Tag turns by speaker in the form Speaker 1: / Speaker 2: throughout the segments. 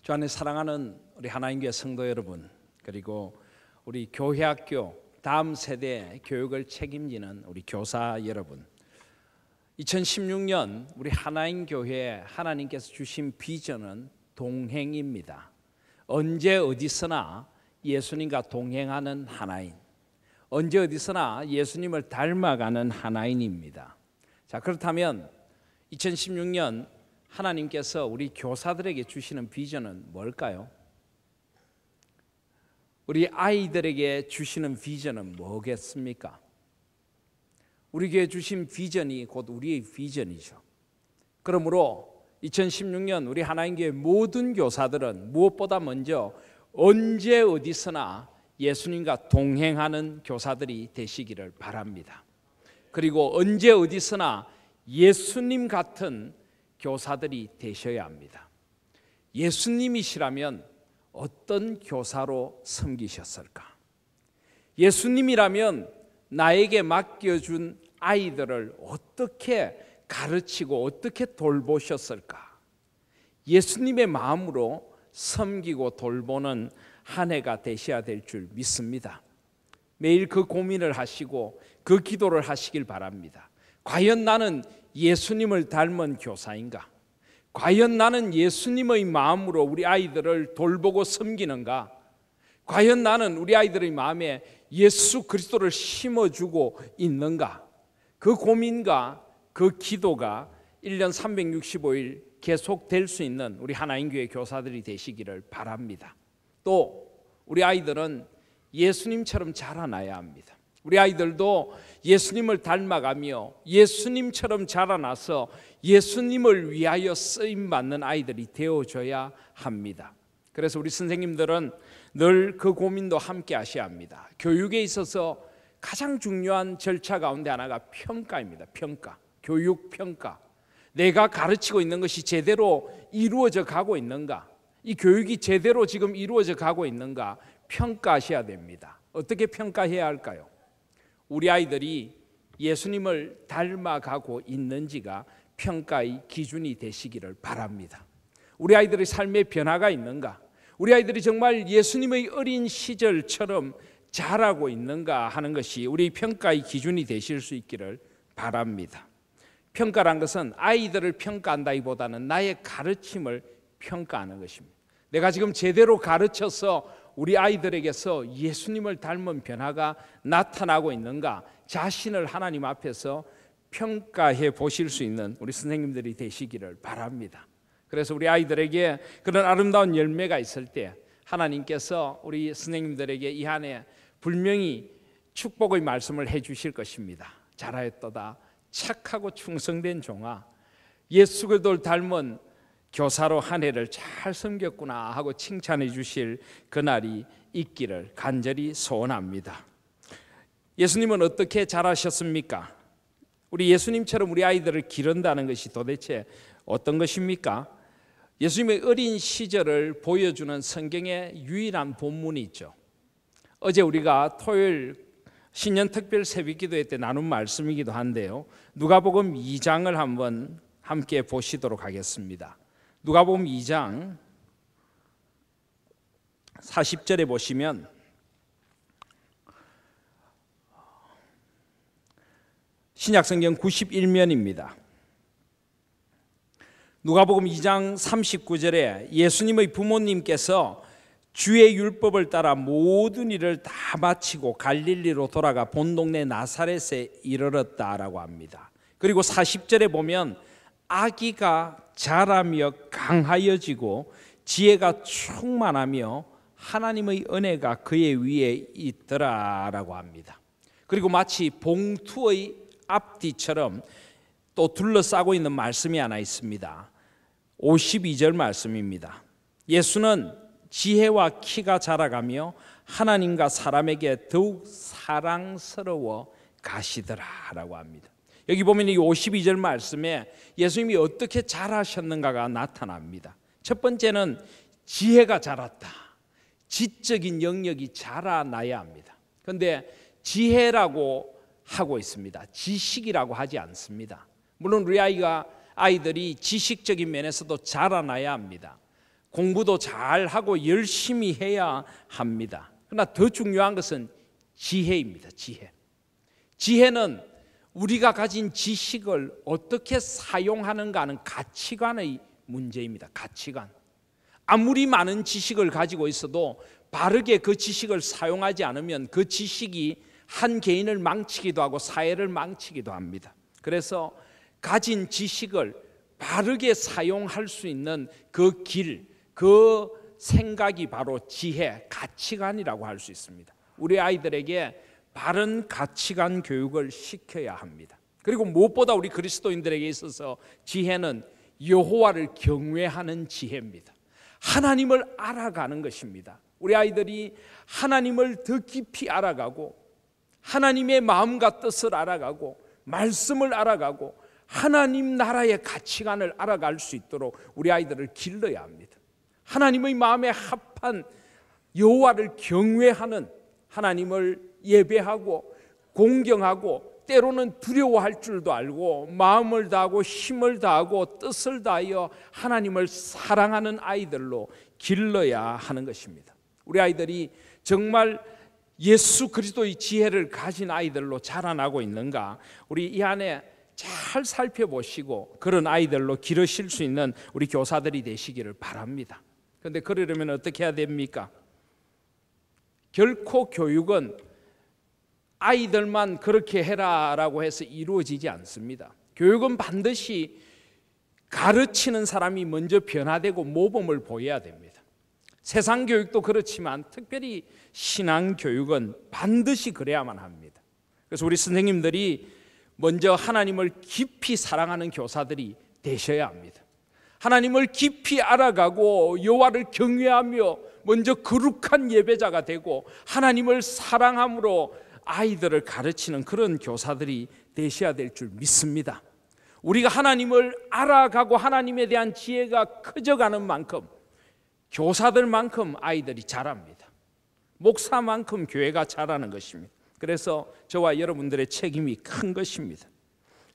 Speaker 1: 주 안에 사랑하는 우리 하나님교회 성도 여러분, 그리고 우리 교회학교 다음 세대 교육을 책임지는 우리 교사 여러분, 2016년 우리 하나님교회에 하나님께서 주신 비전은 동행입니다. 언제 어디서나 예수님과 동행하는 하나인, 언제 어디서나 예수님을 닮아가는 하나인입니다. 자, 그렇다면 2016년 하나님께서 우리 교사들에게 주시는 비전은 뭘까요? 우리 아이들에게 주시는 비전은 뭐겠습니까? 우리 교회 주신 비전이 곧 우리의 비전이죠. 그러므로 2016년 우리 하나님교회 모든 교사들은 무엇보다 먼저 언제 어디서나 예수님과 동행하는 교사들이 되시기를 바랍니다. 그리고 언제 어디서나 예수님 같은 교사들이 되셔야 합니다. 예수님이시라면 어떤 교사로 섬기셨을까? 예수님이라면 나에게 맡겨준 아이들을 어떻게 가르치고 어떻게 돌보셨을까? 예수님의 마음으로 섬기고 돌보는 한 해가 되셔야 될 줄 믿습니다. 매일 그 고민을 하시고 그 기도를 하시길 바랍니다. 과연 나는 예수님을 닮은 교사인가? 과연 나는 예수님의 마음으로 우리 아이들을 돌보고 섬기는가? 과연 나는 우리 아이들의 마음에 예수 그리스도를 심어주고 있는가? 그 고민과 그 기도가 1년 365일 계속될 수 있는 우리 하나님교회 교사들이 되시기를 바랍니다. 또 우리 아이들은 예수님처럼 자라나야 합니다. 우리 아이들도 예수님을 닮아가며 예수님처럼 자라나서 예수님을 위하여 쓰임받는 아이들이 되어줘야 합니다. 그래서 우리 선생님들은 늘 그 고민도 함께 하셔야 합니다. 교육에 있어서 가장 중요한 절차 가운데 하나가 평가입니다. 평가, 교육 평가. 내가 가르치고 있는 것이 제대로 이루어져 가고 있는가? 이 교육이 제대로 지금 이루어져 가고 있는가? 평가하셔야 됩니다. 어떻게 평가해야 할까요? 우리 아이들이 예수님을 닮아가고 있는지가 평가의 기준이 되시기를 바랍니다. 우리 아이들의 삶의 변화가 있는가? 우리 아이들이 정말 예수님의 어린 시절처럼 자라고 있는가 하는 것이 우리 평가의 기준이 되실 수 있기를 바랍니다. 평가란 것은 아이들을 평가한다기보다는 나의 가르침을 평가하는 것입니다. 내가 지금 제대로 가르쳐서 우리 아이들에게서 예수님을 닮은 변화가 나타나고 있는가? 자신을 하나님 앞에서 평가해 보실 수 있는 우리 선생님들이 되시기를 바랍니다. 그래서 우리 아이들에게 그런 아름다운 열매가 있을 때 하나님께서 우리 선생님들에게 이 한 해 분명히 축복의 말씀을 해 주실 것입니다. 잘하였도다 착하고 충성된 종아, 예수 그리스도를 닮은 교사로 한 해를 잘 섬겼구나 하고 칭찬해 주실 그날이 있기를 간절히 소원합니다. 예수님은 어떻게 자라셨습니까? 우리 예수님처럼 우리 아이들을 기른다는 것이 도대체 어떤 것입니까? 예수님의 어린 시절을 보여주는 성경의 유일한 본문이 있죠. 어제 우리가 토요일 신년 특별 새벽기도회 때 나눈 말씀이기도 한데요, 누가복음 2장을 한번 함께 보시도록 하겠습니다. 누가복음 2장 40절에 보시면 신약성경 91면입니다. 누가복음 2장 39절에 예수님의 부모님께서 주의 율법을 따라 모든 일을 다 마치고 갈릴리로 돌아가 본 동네 나사렛에 이르렀다라고 합니다. 그리고 40절에 보면 아기가 자라며 강하여지고 지혜가 충만하며 하나님의 은혜가 그의 위에 있더라라고 합니다. 그리고 마치 봉투의 앞뒤처럼 또 둘러싸고 있는 말씀이 하나 있습니다. 52절 말씀입니다. 예수는 지혜와 키가 자라가며 하나님과 사람에게 더욱 사랑스러워 가시더라라고 합니다. 여기 보면 이 52절 말씀에 예수님이 어떻게 자라셨는가가 나타납니다. 첫 번째는 지혜가 자랐다. 지적인 영역이 자라나야 합니다. 그런데 지혜라고 하고 있습니다. 지식이라고 하지 않습니다. 물론 우리 아이들이 지식적인 면에서도 자라나야 합니다. 공부도 잘하고 열심히 해야 합니다. 그러나 더 중요한 것은 지혜입니다. 지혜는 우리가 가진 지식을 어떻게 사용하는가 하는 가치관의 문제입니다. 가치관. 아무리 많은 지식을 가지고 있어도 바르게 그 지식을 사용하지 않으면 그 지식이 한 개인을 망치기도 하고 사회를 망치기도 합니다. 그래서 가진 지식을 바르게 사용할 수 있는 그 길, 그 생각이 바로 지혜, 가치관이라고 할 수 있습니다. 우리 아이들에게 바른 가치관 교육을 시켜야 합니다. 그리고 무엇보다 우리 그리스도인들에게 있어서 지혜는 여호와를 경외하는 지혜입니다. 하나님을 알아가는 것입니다. 우리 아이들이 하나님을 더 깊이 알아가고 하나님의 마음과 뜻을 알아가고 말씀을 알아가고 하나님 나라의 가치관을 알아갈 수 있도록 우리 아이들을 길러야 합니다. 하나님의 마음에 합한 여호와를 경외하는, 하나님을 예배하고 공경하고 때로는 두려워할 줄도 알고 마음을 다하고 힘을 다하고 뜻을 다하여 하나님을 사랑하는 아이들로 길러야 하는 것입니다. 우리 아이들이 정말 예수 그리스도의 지혜를 가진 아이들로 자라나고 있는가, 우리 이 안에 잘 살펴보시고 그런 아이들로 기르실 수 있는 우리 교사들이 되시기를 바랍니다. 그런데 그러려면 어떻게 해야 됩니까? 결코 교육은 아이들만 그렇게 해라라고 해서 이루어지지 않습니다. 교육은 반드시 가르치는 사람이 먼저 변화되고 모범을 보여야 됩니다. 세상 교육도 그렇지만 특별히 신앙 교육은 반드시 그래야만 합니다. 그래서 우리 선생님들이 먼저 하나님을 깊이 사랑하는 교사들이 되셔야 합니다. 하나님을 깊이 알아가고 여호와를 경외하며 먼저 거룩한 예배자가 되고 하나님을 사랑함으로 아이들을 가르치는 그런 교사들이 되셔야 될 줄 믿습니다. 우리가 하나님을 알아가고 하나님에 대한 지혜가 커져가는 만큼 교사들만큼 아이들이 자랍니다. 목사만큼 교회가 자라는 것입니다. 그래서 저와 여러분들의 책임이 큰 것입니다.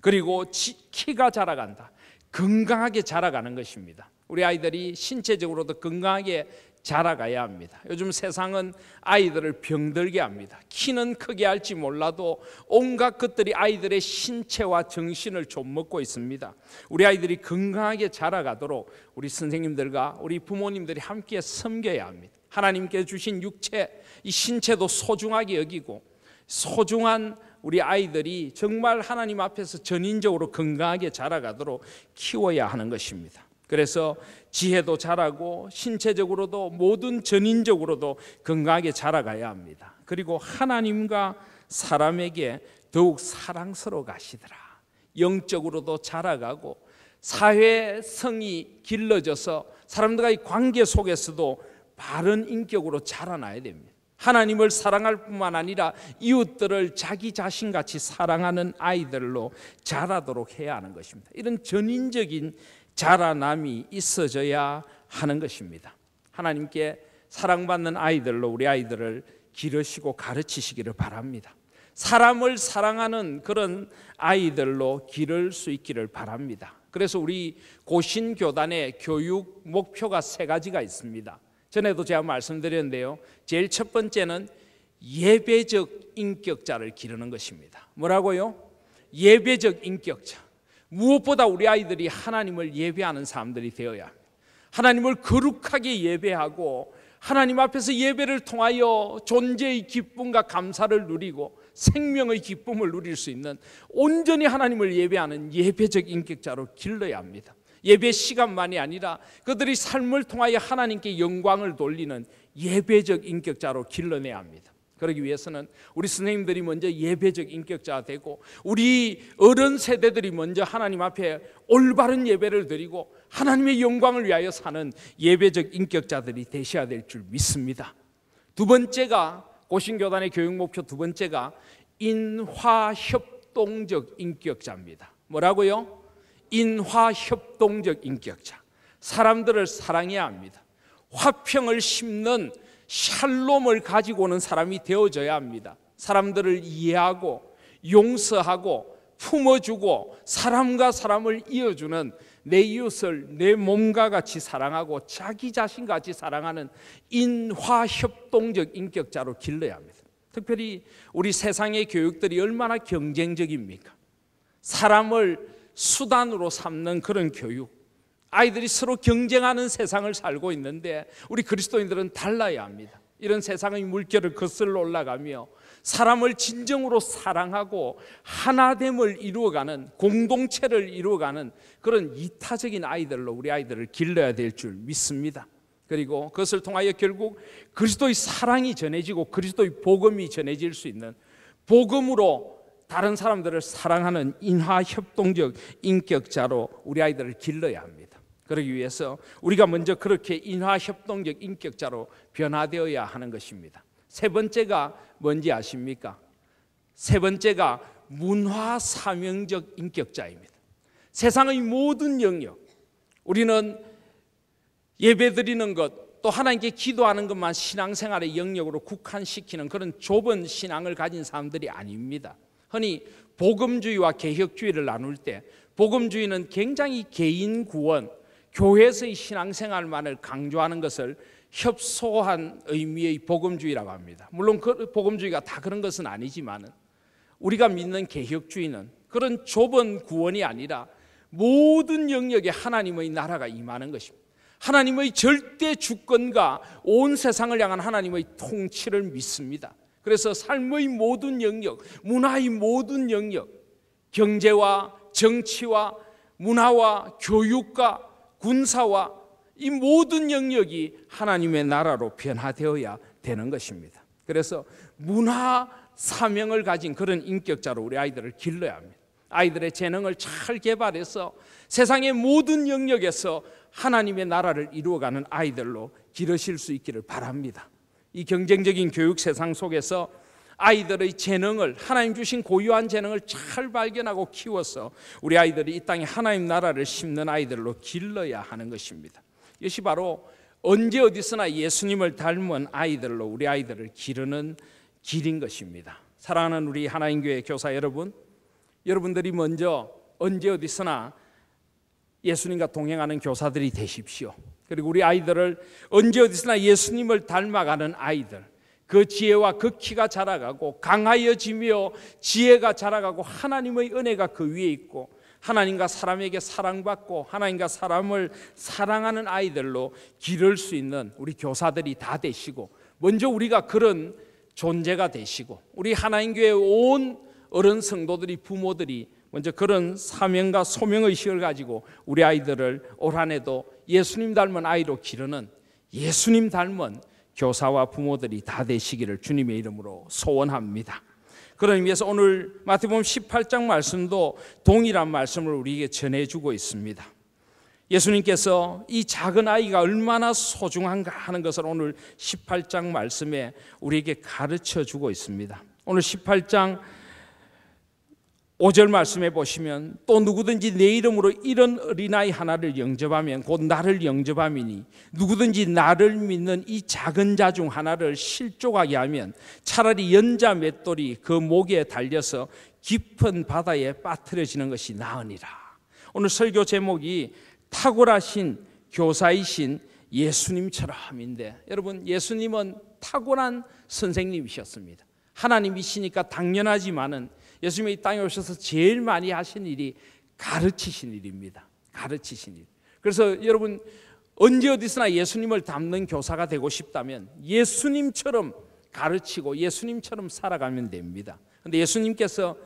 Speaker 1: 그리고 키가 자라간다, 건강하게 자라가는 것입니다. 우리 아이들이 신체적으로도 건강하게 자라가야 합니다. 요즘 세상은 아이들을 병들게 합니다. 키는 크게 할지 몰라도 온갖 것들이 아이들의 신체와 정신을 좀먹고 있습니다. 우리 아이들이 건강하게 자라가도록 우리 선생님들과 우리 부모님들이 함께 섬겨야 합니다. 하나님께 주신 육체, 이 신체도 소중하게 여기고 소중한 우리 아이들이 정말 하나님 앞에서 전인적으로 건강하게 자라가도록 키워야 하는 것입니다. 그래서 지혜도 자라고 신체적으로도 모든 전인적으로도 건강하게 자라가야 합니다. 그리고 하나님과 사람에게 더욱 사랑스러워 가시더라. 영적으로도 자라가고 사회성이 길러져서 사람들과의 관계 속에서도 바른 인격으로 자라나야 됩니다. 하나님을 사랑할 뿐만 아니라 이웃들을 자기 자신같이 사랑하는 아이들로 자라도록 해야 하는 것입니다. 이런 전인적인 자라남이 있어져야 하는 것입니다. 하나님께 사랑받는 아이들로 우리 아이들을 기르시고 가르치시기를 바랍니다. 사람을 사랑하는 그런 아이들로 기를 수 있기를 바랍니다. 그래서 우리 고신교단의 교육 목표가 3가지가 있습니다. 전에도 제가 말씀드렸는데요, 제일 첫 번째는 예배적 인격자를 기르는 것입니다. 뭐라고요? 예배적 인격자. 무엇보다 우리 아이들이 하나님을 예배하는 사람들이 되어야 합니다. 하나님을 거룩하게 예배하고 하나님 앞에서 예배를 통하여 존재의 기쁨과 감사를 누리고 생명의 기쁨을 누릴 수 있는 온전히 하나님을 예배하는 예배적 인격자로 길러야 합니다. 예배 시간만이 아니라 그들의 삶을 통하여 하나님께 영광을 돌리는 예배적 인격자로 길러내야 합니다. 그러기 위해서는 우리 선생님들이 먼저 예배적 인격자가 되고 우리 어른 세대들이 먼저 하나님 앞에 올바른 예배를 드리고 하나님의 영광을 위하여 사는 예배적 인격자들이 되셔야 될 줄 믿습니다. 두 번째가, 고신교단의 교육 목표 두 번째가 인화협동적 인격자입니다. 뭐라고요? 인화협동적 인격자. 사람들을 사랑해야 합니다. 화평을 심는 샬롬을 가지고 오는 사람이 되어져야 합니다. 사람들을 이해하고 용서하고 품어주고 사람과 사람을 이어주는 내 이웃을 내 몸과 같이 사랑하고 자기 자신 같이 사랑하는 인화협동적 인격자로 길러야 합니다. 특별히 우리 세상의 교육들이 얼마나 경쟁적입니까? 사람을 수단으로 삼는 그런 교육, 아이들이 서로 경쟁하는 세상을 살고 있는데 우리 그리스도인들은 달라야 합니다. 이런 세상의 물결을 거슬러 올라가며 사람을 진정으로 사랑하고 하나됨을 이루어가는, 공동체를 이루어가는 그런 이타적인 아이들로 우리 아이들을 길러야 될 줄 믿습니다. 그리고 그것을 통하여 결국 그리스도의 사랑이 전해지고 그리스도의 복음이 전해질 수 있는, 복음으로 다른 사람들을 사랑하는 인화협동적 인격자로 우리 아이들을 길러야 합니다. 그러기 위해서 우리가 먼저 그렇게 인화협동적 인격자로 변화되어야 하는 것입니다. 세 번째가 뭔지 아십니까? 세 번째가 문화사명적 인격자입니다. 세상의 모든 영역, 우리는 예배드리는 것, 또 하나님께 기도하는 것만 신앙생활의 영역으로 국한시키는 그런 좁은 신앙을 가진 사람들이 아닙니다. 흔히 복음주의와 개혁주의를 나눌 때 복음주의는 굉장히 개인 구원, 교회에서의 신앙생활만을 강조하는 것을 협소한 의미의 복음주의라고 합니다. 물론 그 복음주의가 다 그런 것은 아니지만 우리가 믿는 개혁주의는 그런 좁은 구원이 아니라 모든 영역에 하나님의 나라가 임하는 것입니다. 하나님의 절대 주권과 온 세상을 향한 하나님의 통치를 믿습니다. 그래서 삶의 모든 영역, 문화의 모든 영역, 경제와 정치와 문화와 교육과 군사와 이 모든 영역이 하나님의 나라로 변화되어야 되는 것입니다. 그래서 문화 사명을 가진 그런 인격자로 우리 아이들을 길러야 합니다. 아이들의 재능을 잘 개발해서 세상의 모든 영역에서 하나님의 나라를 이루어가는 아이들로 기르실 수 있기를 바랍니다. 이 경쟁적인 교육 세상 속에서 아이들의 재능을, 하나님 주신 고유한 재능을 잘 발견하고 키워서 우리 아이들이 이 땅에 하나님 나라를 심는 아이들로 길러야 하는 것입니다. 이것이 바로 언제 어디서나 예수님을 닮은 아이들로 우리 아이들을 기르는 길인 것입니다. 사랑하는 우리 하나님교회 교사 여러분, 여러분들이 먼저 언제 어디서나 예수님과 동행하는 교사들이 되십시오. 그리고 우리 아이들을 언제 어디서나 예수님을 닮아가는 아이들, 그 지혜와 그 키가 자라가고 강하여지며 지혜가 자라가고 하나님의 은혜가 그 위에 있고 하나님과 사람에게 사랑받고 하나님과 사람을 사랑하는 아이들로 기를 수 있는 우리 교사들이 다 되시고, 먼저 우리가 그런 존재가 되시고 우리 하나님교회 온 어른 성도들이, 부모들이 먼저 그런 사명과 소명의식을 가지고 우리 아이들을 올 한 해도 예수님 닮은 아이로 기르는, 예수님 닮은 교사와 부모들이 다 되시기를 주님의 이름으로 소원합니다. 그런 의미에서 오늘 마태복음 18장 말씀도 동일한 말씀을 우리에게 전해주고 있습니다. 예수님께서 이 작은 아이가 얼마나 소중한가 하는 것을 오늘 18장 말씀에 우리에게 가르쳐주고 있습니다. 오늘 18장 5절 말씀에 보시면, 또 누구든지 내 이름으로 이런 어린아이 하나를 영접하면 곧 나를 영접함이니 누구든지 나를 믿는 이 작은 자 중 하나를 실족하게 하면 차라리 연자 맷돌이 그 목에 달려서 깊은 바다에 빠뜨려지는 것이 나으니라. 오늘 설교 제목이 탁월하신 교사이신 예수님처럼인데, 여러분, 예수님은 탁월한 선생님이셨습니다. 하나님이시니까 당연하지만은 예수님이 이 땅에 오셔서 제일 많이 하신 일이 가르치신 일입니다. 가르치신 일. 그래서 여러분, 언제 어디서나 예수님을 닮는 교사가 되고 싶다면 예수님처럼 가르치고 예수님처럼 살아가면 됩니다. 그런데 예수님께서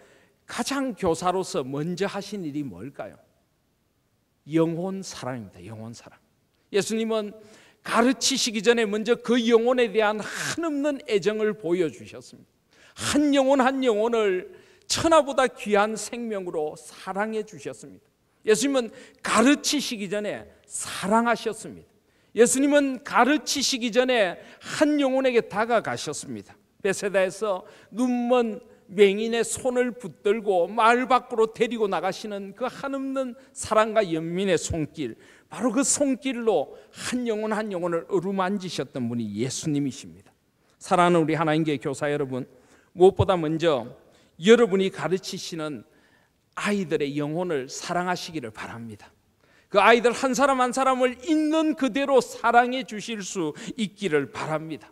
Speaker 1: 가장 교사로서 먼저 하신 일이 뭘까요? 영혼 사랑입니다. 영혼 사랑. 예수님은 가르치시기 전에 먼저 그 영혼에 대한 한없는 애정을 보여주셨습니다. 한 영혼 한 영혼을 천하보다 귀한 생명으로 사랑해 주셨습니다. 예수님은 가르치시기 전에 사랑하셨습니다. 예수님은 가르치시기 전에 한 영혼에게 다가가셨습니다. 베세다에서 눈먼 맹인의 손을 붙들고 마을 밖으로 데리고 나가시는 그 한없는 사랑과 연민의 손길, 바로 그 손길로 한 영혼 한 영혼을 어루만지셨던 분이 예수님이십니다. 사랑하는 우리 하나님교회 교사 여러분, 무엇보다 먼저 여러분이 가르치시는 아이들의 영혼을 사랑하시기를 바랍니다. 그 아이들 한 사람 한 사람을 있는 그대로 사랑해 주실 수 있기를 바랍니다.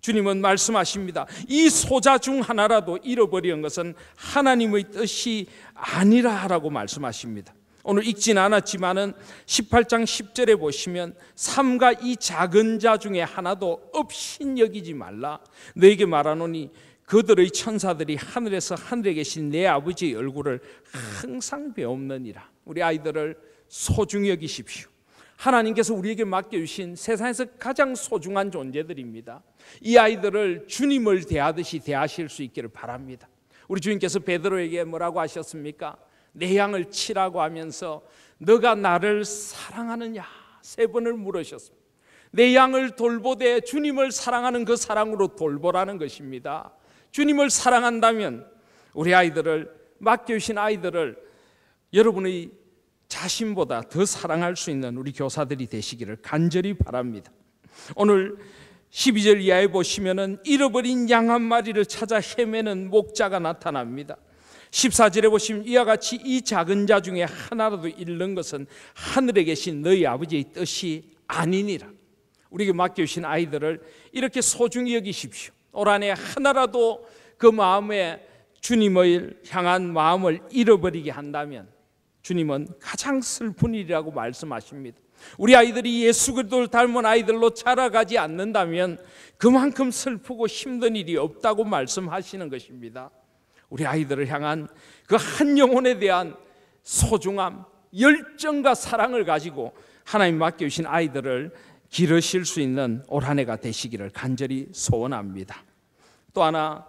Speaker 1: 주님은 말씀하십니다. 이 소자 중 하나라도 잃어버리는 것은 하나님의 뜻이 아니라 라고 말씀하십니다. 오늘 읽진 않았지만은 18장 10절에 보시면 삼가 이 작은 자 중에 하나도 없인 여기지 말라. 너에게 말하노니 그들의 천사들이 하늘에서 하늘에 계신 내 아버지의 얼굴을 항상 배옵느니라. 우리 아이들을 소중히 여기십시오. 하나님께서 우리에게 맡겨주신 세상에서 가장 소중한 존재들입니다. 이 아이들을 주님을 대하듯이 대하실 수 있기를 바랍니다. 우리 주님께서 베드로에게 뭐라고 하셨습니까? 내 양을 치라고 하면서 너가 나를 사랑하느냐 3번을 물으셨습니다. 내 양을 돌보되 주님을 사랑하는 그 사랑으로 돌보라는 것입니다. 주님을 사랑한다면 우리 아이들을, 맡겨주신 아이들을 여러분의 자신보다 더 사랑할 수 있는 우리 교사들이 되시기를 간절히 바랍니다. 오늘 12절 이하에 보시면은 잃어버린 양 한 마리를 찾아 헤매는 목자가 나타납니다. 14절에 보시면 이와 같이 이 작은 자 중에 하나라도 잃는 것은 하늘에 계신 너희 아버지의 뜻이 아니니라. 우리에게 맡겨주신 아이들을 이렇게 소중히 여기십시오. 올 한해 하나라도 그 마음에 주님을 향한 마음을 잃어버리게 한다면 주님은 가장 슬픈 일이라고 말씀하십니다. 우리 아이들이 예수 그리스도를 닮은 아이들로 자라가지 않는다면 그만큼 슬프고 힘든 일이 없다고 말씀하시는 것입니다. 우리 아이들을 향한 그 한 영혼에 대한 소중함, 열정과 사랑을 가지고 하나님 맡겨주신 아이들을 기르실 수 있는 올 한 해가 되시기를 간절히 소원합니다. 또 하나,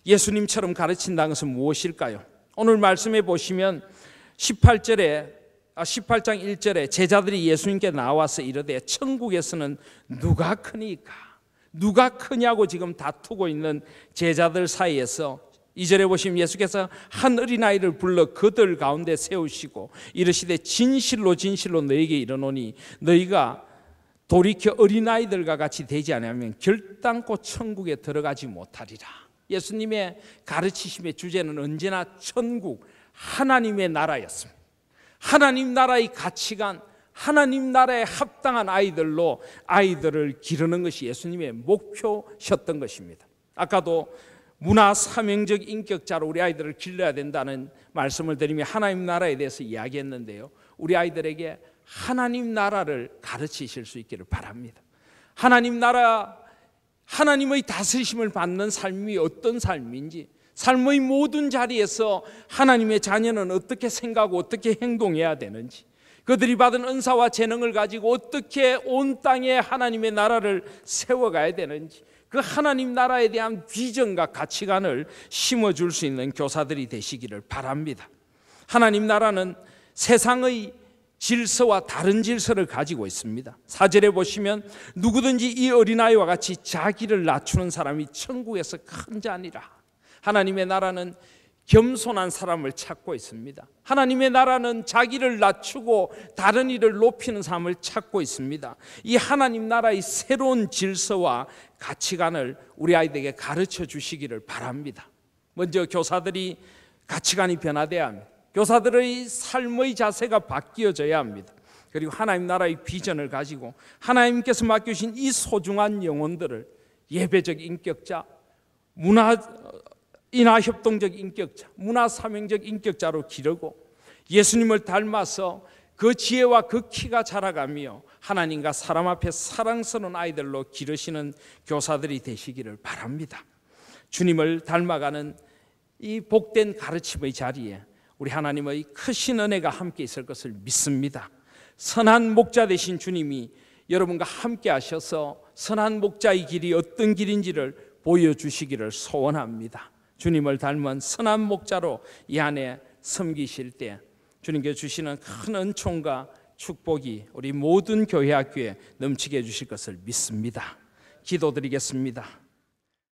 Speaker 1: 예수님처럼 가르친다는 것은 무엇일까요? 오늘 말씀해 보시면 18장 1절에 제자들이 예수님께 나와서 이르되 천국에서는 누가 크니까? 누가 크냐고 지금 다투고 있는 제자들 사이에서 2절에 보시면 예수께서 한 어린아이를 불러 그들 가운데 세우시고 이르시되 진실로 진실로 너에게 이르노니 너희가 돌이켜 어린아이들과 같이 되지 않으면 결단코 천국에 들어가지 못하리라. 예수님의 가르치심의 주제는 언제나 천국, 하나님의 나라였습니다. 하나님 나라의 가치관, 하나님 나라에 합당한 아이들로 아이들을 기르는 것이 예수님의 목표셨던 것입니다. 아까도 문화 사명적 인격자로 우리 아이들을 길러야 된다는 말씀을 드리며 하나님 나라에 대해서 이야기했는데요. 우리 아이들에게 하나님 나라를 가르치실 수 있기를 바랍니다. 하나님 나라, 하나님의 다스리심을 받는 삶이 어떤 삶인지, 삶의 모든 자리에서 하나님의 자녀는 어떻게 생각하고 어떻게 행동해야 되는지, 그들이 받은 은사와 재능을 가지고 어떻게 온 땅에 하나님의 나라를 세워가야 되는지, 그 하나님 나라에 대한 비전과 가치관을 심어줄 수 있는 교사들이 되시기를 바랍니다. 하나님 나라는 세상의 질서와 다른 질서를 가지고 있습니다. 4절에 보시면 누구든지 이 어린아이와 같이 자기를 낮추는 사람이 천국에서 큰 자니라. 하나님의 나라는 겸손한 사람을 찾고 있습니다. 하나님의 나라는 자기를 낮추고 다른 이를 높이는 사람을 찾고 있습니다. 이 하나님 나라의 새로운 질서와 가치관을 우리 아이들에게 가르쳐 주시기를 바랍니다. 먼저 교사들이 가치관이 변화돼야 합니다. 교사들의 삶의 자세가 바뀌어져야 합니다. 그리고 하나님 나라의 비전을 가지고 하나님께서 맡겨주신 이 소중한 영혼들을 예배적 인격자, 인하협동적 인격자, 문화사명적 인격자로 기르고 예수님을 닮아서 그 지혜와 그 키가 자라가며 하나님과 사람 앞에 사랑스러운 아이들로 기르시는 교사들이 되시기를 바랍니다. 주님을 닮아가는 이 복된 가르침의 자리에 우리 하나님의 크신 은혜가 함께 있을 것을 믿습니다. 선한 목자 되신 주님이 여러분과 함께 하셔서 선한 목자의 길이 어떤 길인지를 보여주시기를 소원합니다. 주님을 닮은 선한 목자로 이 안에 섬기실 때 주님께 주시는 큰 은총과 축복이 우리 모든 교회 학교에 넘치게 해주실 것을 믿습니다. 기도드리겠습니다.